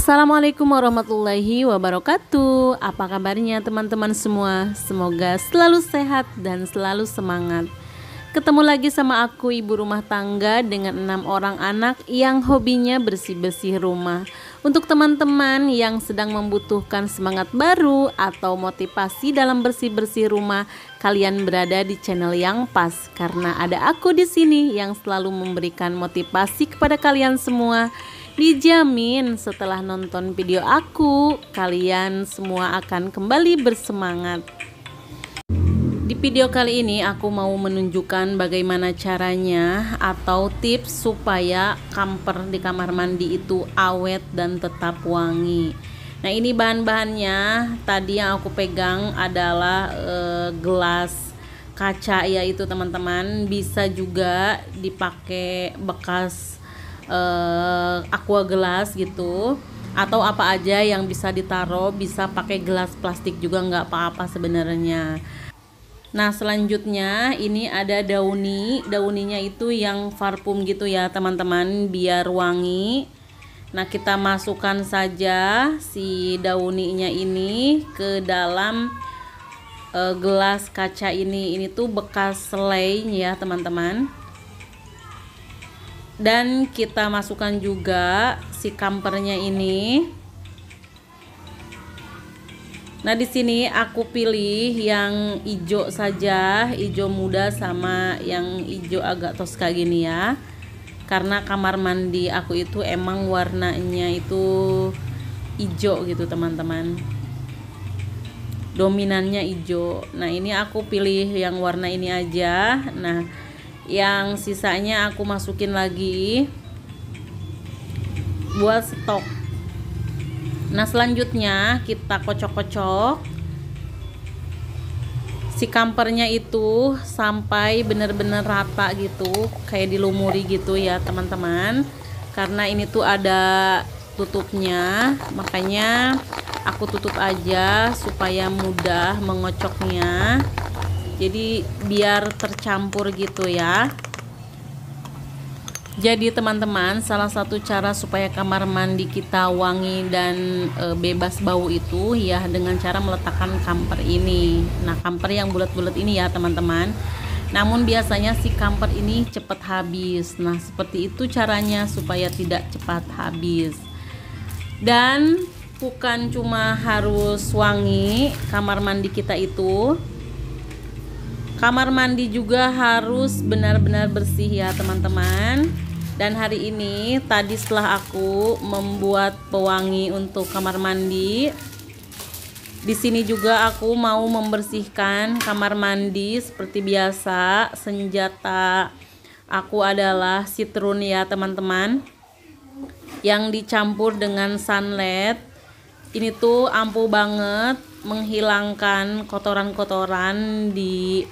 Assalamualaikum warahmatullahi wabarakatuh. Apa kabarnya teman-teman semua? Semoga selalu sehat dan selalu semangat. Ketemu lagi sama aku, ibu rumah tangga dengan 6 orang anak yang hobinya bersih-bersih rumah. Untuk teman-teman yang sedang membutuhkan semangat baru atau motivasi dalam bersih-bersih rumah, kalian berada di channel yang pas karena ada aku di sini yang selalu memberikan motivasi kepada kalian semua. Dijamin setelah nonton video aku, kalian semua akan kembali bersemangat. Di video kali ini aku mau menunjukkan bagaimana caranya atau tips supaya kamper di kamar mandi itu awet dan tetap wangi. Nah, ini bahan-bahannya. Tadi yang aku pegang adalah gelas kaca ya, itu teman-teman. Bisa juga dipakai bekas aqua gelas gitu, atau apa aja yang bisa ditaruh. Bisa pakai gelas plastik juga nggak apa-apa sebenarnya. Nah, selanjutnya ini ada dauninya itu yang parfum gitu ya teman-teman, biar wangi. Nah, kita masukkan saja si dauninya ini ke dalam gelas kaca ini tuh bekas selai ya teman-teman. Dan kita masukkan juga si kampernya ini. Nah, di sini aku pilih yang hijau saja, hijau muda sama yang hijau agak toska gini ya. Karena kamar mandi aku itu emang warnanya itu hijau gitu teman-teman. Dominannya hijau. Nah, ini aku pilih yang warna ini aja. Nah, yang sisanya aku masukin lagi buat stok. Nah, selanjutnya kita kocok-kocok si kampernya itu sampai bener-bener rata gitu, kayak dilumuri gitu ya teman-teman. Karena ini tuh ada tutupnya, makanya aku tutup aja supaya mudah mengocoknya. Jadi biar tercampur gitu ya. Jadi teman-teman, salah satu cara supaya kamar mandi kita wangi dan bebas bau itu ya dengan cara meletakkan kamper ini. Nah, kamper yang bulat-bulat ini ya teman-teman. Namun biasanya si kamper ini cepat habis. Nah, seperti itu caranya supaya tidak cepat habis. Dan bukan cuma harus wangi kamar mandi kita itu, kamar mandi juga harus benar-benar bersih ya teman-teman. Dan hari ini tadi setelah aku membuat pewangi untuk kamar mandi, di sini juga aku mau membersihkan kamar mandi seperti biasa. Senjata aku adalah citron ya teman-teman, yang dicampur dengan sunlight. Ini tuh ampuh banget menghilangkan kotoran-kotoran di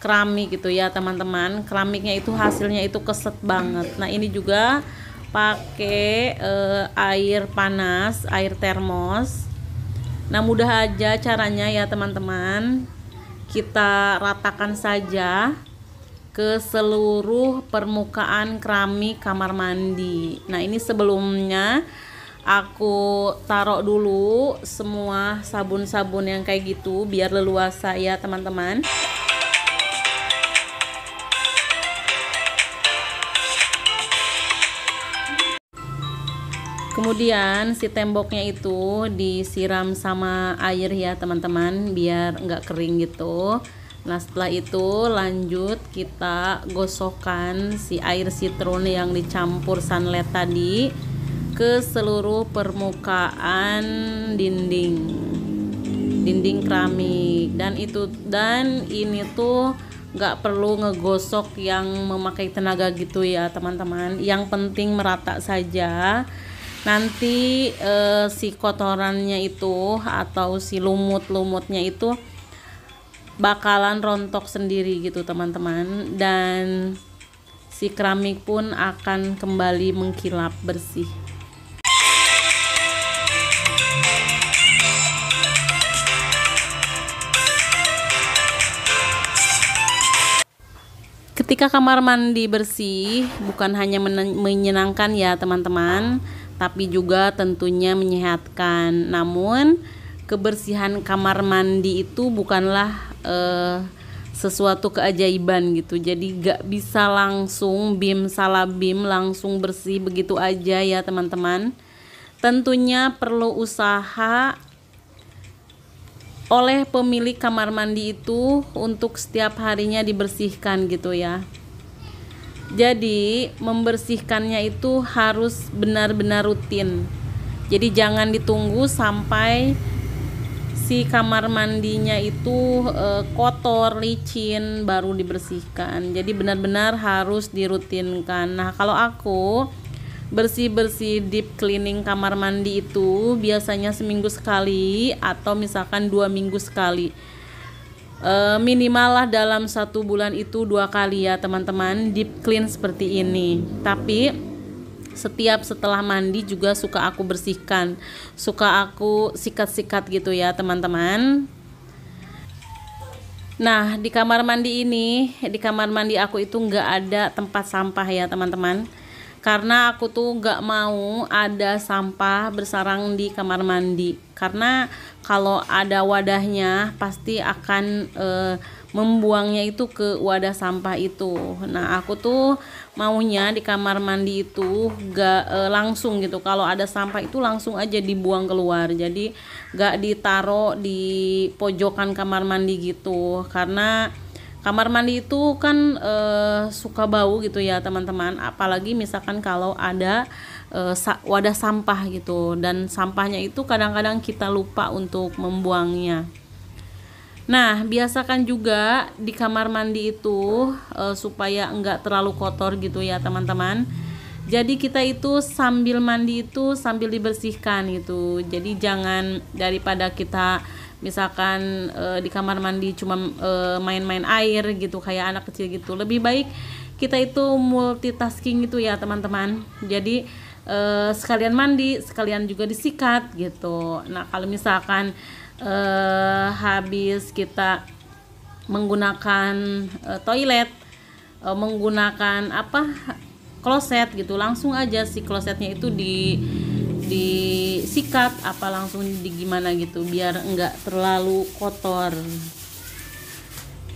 keramik gitu ya teman-teman. Keramiknya itu hasilnya itu keset banget. Nah, ini juga pakai air panas, air termos. Nah, mudah aja caranya ya teman-teman. Kita ratakan saja ke seluruh permukaan keramik kamar mandi. Nah, ini sebelumnya aku taruh dulu semua sabun-sabun yang kayak gitu biar leluasa ya teman-teman. Kemudian si temboknya itu disiram sama air ya teman-teman biar nggak kering gitu. Nah, setelah itu lanjut kita gosokkan si air citron yang dicampur sunlight tadi ke seluruh permukaan dinding keramik. Dan ini tuh nggak perlu ngegosok yang memakai tenaga gitu ya teman-teman. Yang penting merata saja. Nanti si kotorannya itu atau si lumut-lumutnya itu bakalan rontok sendiri gitu teman-teman, dan si keramik pun akan kembali mengkilap bersih. Ketika kamar mandi bersih, bukan hanya menyenangkan ya teman-teman, tapi juga tentunya menyehatkan. Namun kebersihan kamar mandi itu bukanlah sesuatu keajaiban gitu. Jadi gak bisa langsung bim salah bim langsung bersih begitu aja ya teman-teman. Tentunya perlu usaha oleh pemilik kamar mandi itu untuk setiap harinya dibersihkan gitu ya. Jadi membersihkannya itu harus benar-benar rutin. Jadi jangan ditunggu sampai si kamar mandinya itu kotor, licin baru dibersihkan. Jadi benar-benar harus dirutinkan. Nah, kalau aku bersih-bersih deep cleaning kamar mandi itu biasanya seminggu sekali atau misalkan 2 minggu sekali. Minimal lah dalam 1 bulan itu 2 kali ya teman-teman deep clean seperti ini. Tapi setiap setelah mandi juga suka aku bersihkan, suka aku sikat-sikat gitu ya teman-teman. Nah, di kamar mandi ini, di kamar mandi aku itu nggak ada tempat sampah ya teman-teman, karena aku tuh gak mau ada sampah bersarang di kamar mandi, karena kalau ada wadahnya pasti akan membuangnya itu ke wadah sampah itu. Nah, aku tuh maunya di kamar mandi itu gak langsung gitu, kalau ada sampah itu langsung aja dibuang keluar, jadi gak ditaro di pojokan kamar mandi gitu, karena kamar mandi itu kan suka bau gitu ya teman-teman, apalagi misalkan kalau ada wadah sampah gitu, dan sampahnya itu kadang-kadang kita lupa untuk membuangnya. Nah, biasakan juga di kamar mandi itu supaya enggak terlalu kotor gitu ya teman-teman. Jadi kita itu sambil mandi itu sambil dibersihkan gitu. Jadi jangan daripada kita misalkan di kamar mandi cuma main-main air gitu kayak anak kecil gitu, lebih baik kita itu multitasking gitu ya teman-teman. Jadi sekalian mandi sekalian juga disikat gitu. Nah, kalau misalkan habis kita menggunakan toilet, menggunakan kloset gitu, langsung aja si klosetnya itu disikat langsung gimana gitu biar enggak terlalu kotor.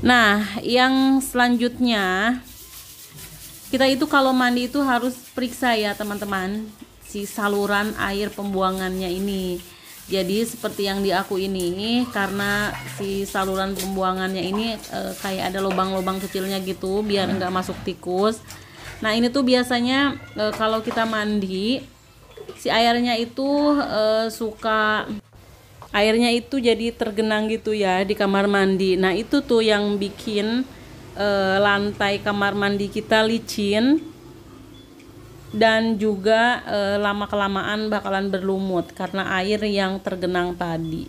Nah, yang selanjutnya kita itu kalau mandi itu harus periksa ya teman-teman si saluran air pembuangannya ini. Jadi seperti yang di aku ini, karena si saluran pembuangannya ini kayak ada lubang-lubang kecilnya gitu biar enggak masuk tikus. Nah, ini tuh biasanya kalau kita mandi si airnya itu airnya itu jadi tergenang gitu ya di kamar mandi. Nah, itu tuh yang bikin lantai kamar mandi kita licin dan juga lama-kelamaan bakalan berlumut karena air yang tergenang tadi.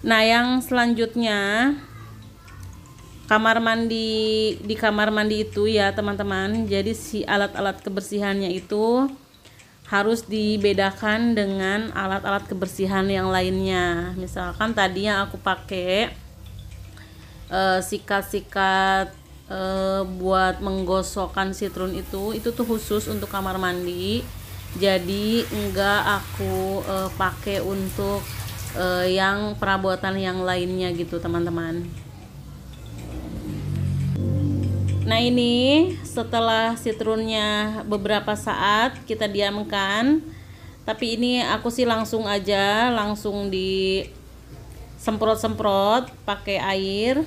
Nah, yang selanjutnya di kamar mandi itu ya teman-teman, jadi si alat-alat kebersihannya itu harus dibedakan dengan alat-alat kebersihan yang lainnya. Misalkan tadi yang aku pakai sikat-sikat buat menggosokkan sitrun itu tuh khusus untuk kamar mandi, jadi enggak aku pakai untuk yang perabotan yang lainnya gitu teman-teman. Nah, ini setelah sitrunnya beberapa saat kita diamkan, tapi ini aku sih langsung disemprot-semprot pakai air.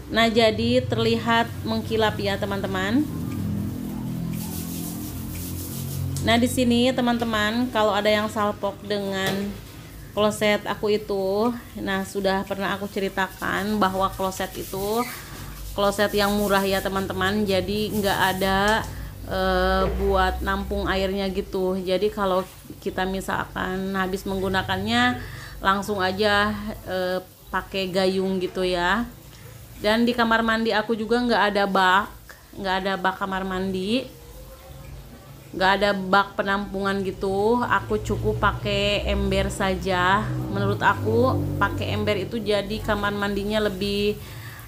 Nah, jadi terlihat mengkilap ya teman-teman. Nah, di sini teman-teman kalau ada yang salpok dengan kloset aku itu, nah sudah pernah aku ceritakan bahwa kloset itu kloset yang murah ya teman-teman, jadi nggak ada buat nampung airnya gitu. Jadi kalau kita misalkan habis menggunakannya langsung aja pakai gayung gitu ya. Dan di kamar mandi aku juga nggak ada bak kamar mandi, nggak ada bak penampungan gitu. Aku cukup pakai ember saja. Menurut aku pakai ember itu jadi kamar mandinya lebih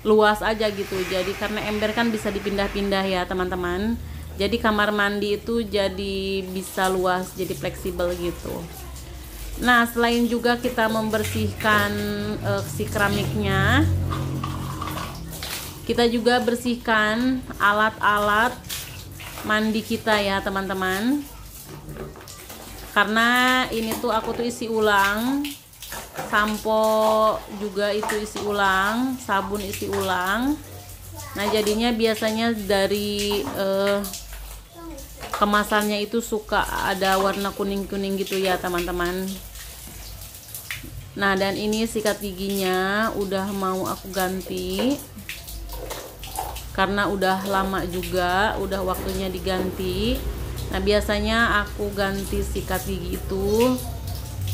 luas aja gitu. Jadi karena ember kan bisa dipindah-pindah ya teman-teman, Jadi kamar mandi itu jadi bisa luas, jadi fleksibel gitu. Nah, selain juga kita membersihkan si keramiknya, kita juga bersihkan alat-alat mandi kita ya teman-teman. Karena ini tuh aku tuh isi ulang, sampo juga itu isi ulang, sabun isi ulang. Nah, jadinya biasanya dari kemasannya itu suka ada warna kuning-kuning gitu ya teman-teman. Nah, dan ini sikat giginya udah mau aku ganti karena udah lama juga, udah waktunya diganti. Nah, biasanya aku ganti sikat gigi itu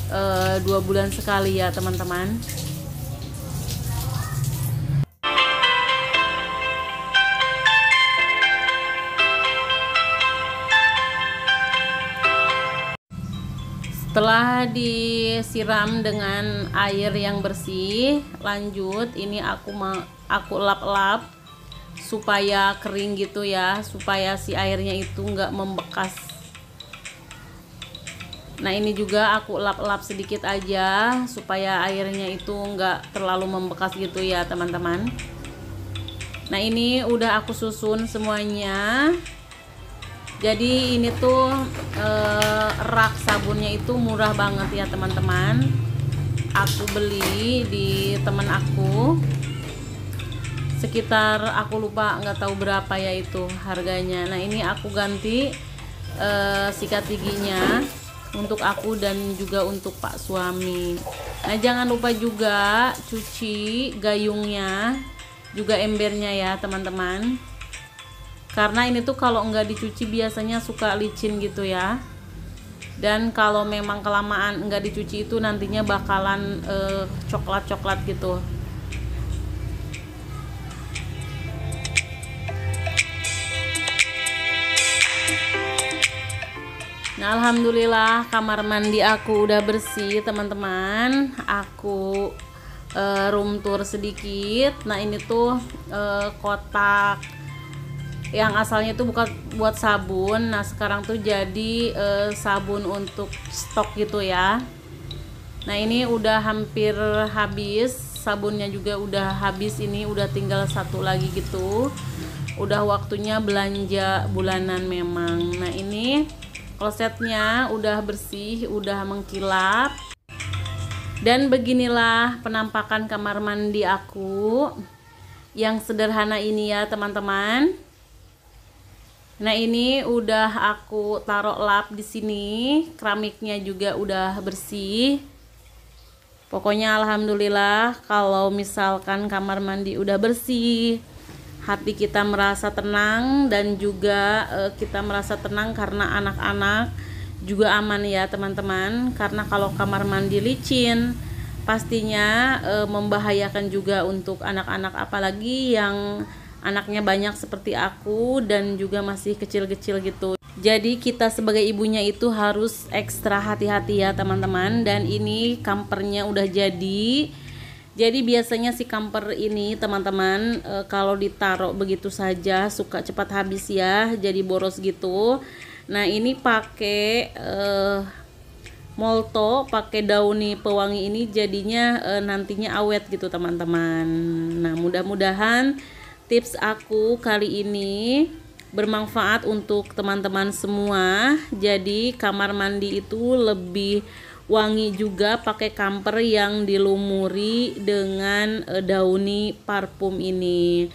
2 bulan sekali ya teman-teman. Setelah disiram dengan air yang bersih, lanjut ini aku lap-lap supaya kering gitu ya, supaya si airnya itu enggak membekas. Nah, ini juga aku lap-lap sedikit aja supaya airnya itu enggak terlalu membekas gitu ya teman-teman. Nah, ini udah aku susun semuanya. Jadi ini tuh rak sabunnya itu murah banget ya teman-teman. Aku beli di temen aku sekitar, aku lupa, nggak tahu berapa ya itu harganya. Nah, ini aku ganti sikat giginya untuk aku dan juga untuk pak suami. Nah, jangan lupa juga cuci gayungnya juga embernya ya teman-teman. Karena ini tuh kalau enggak dicuci biasanya suka licin gitu ya. Dan kalau memang kelamaan enggak dicuci itu nantinya bakalan coklat-coklat gitu. Nah, alhamdulillah kamar mandi aku udah bersih teman-teman. Aku room tour sedikit. Nah, ini tuh kotak yang asalnya itu bukan buat sabun. Nah, sekarang tuh jadi sabun untuk stok gitu ya. Nah, ini udah hampir habis, sabunnya juga udah habis, ini udah tinggal satu lagi gitu. Udah waktunya belanja bulanan memang. Nah, ini klosetnya udah bersih, udah mengkilap. Dan beginilah penampakan kamar mandi aku yang sederhana ini ya teman-teman. Nah, ini udah aku taruh lap di sini, keramiknya juga udah bersih. Pokoknya alhamdulillah kalau misalkan kamar mandi udah bersih, hati kita merasa tenang dan juga kita merasa tenang karena anak-anak juga aman ya teman-teman. Karena kalau kamar mandi licin pastinya membahayakan juga untuk anak-anak, apalagi yang anaknya banyak seperti aku dan juga masih kecil-kecil gitu. Jadi kita sebagai ibunya itu harus ekstra hati-hati ya teman-teman. Dan ini kampernya udah jadi. Jadi biasanya si kamper ini teman-teman kalau ditaruh begitu saja suka cepat habis ya, jadi boros gitu. Nah, ini pakai molto, pakai dauni pewangi ini jadinya nantinya awet gitu teman-teman. Nah, mudah-mudahan tips aku kali ini bermanfaat untuk teman-teman semua. Jadi kamar mandi itu lebih wangi juga pakai kamper yang dilumuri dengan dauni parfum ini.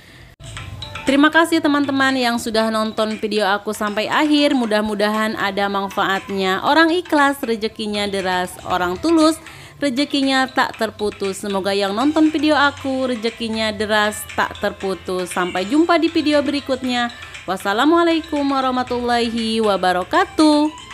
Terima kasih teman-teman yang sudah nonton video aku sampai akhir. Mudah-mudahan ada manfaatnya. Orang ikhlas rezekinya deras, orang tulus rezekinya tak terputus. Semoga yang nonton video aku rezekinya deras tak terputus. Sampai jumpa di video berikutnya. Wassalamualaikum warahmatullahi wabarakatuh.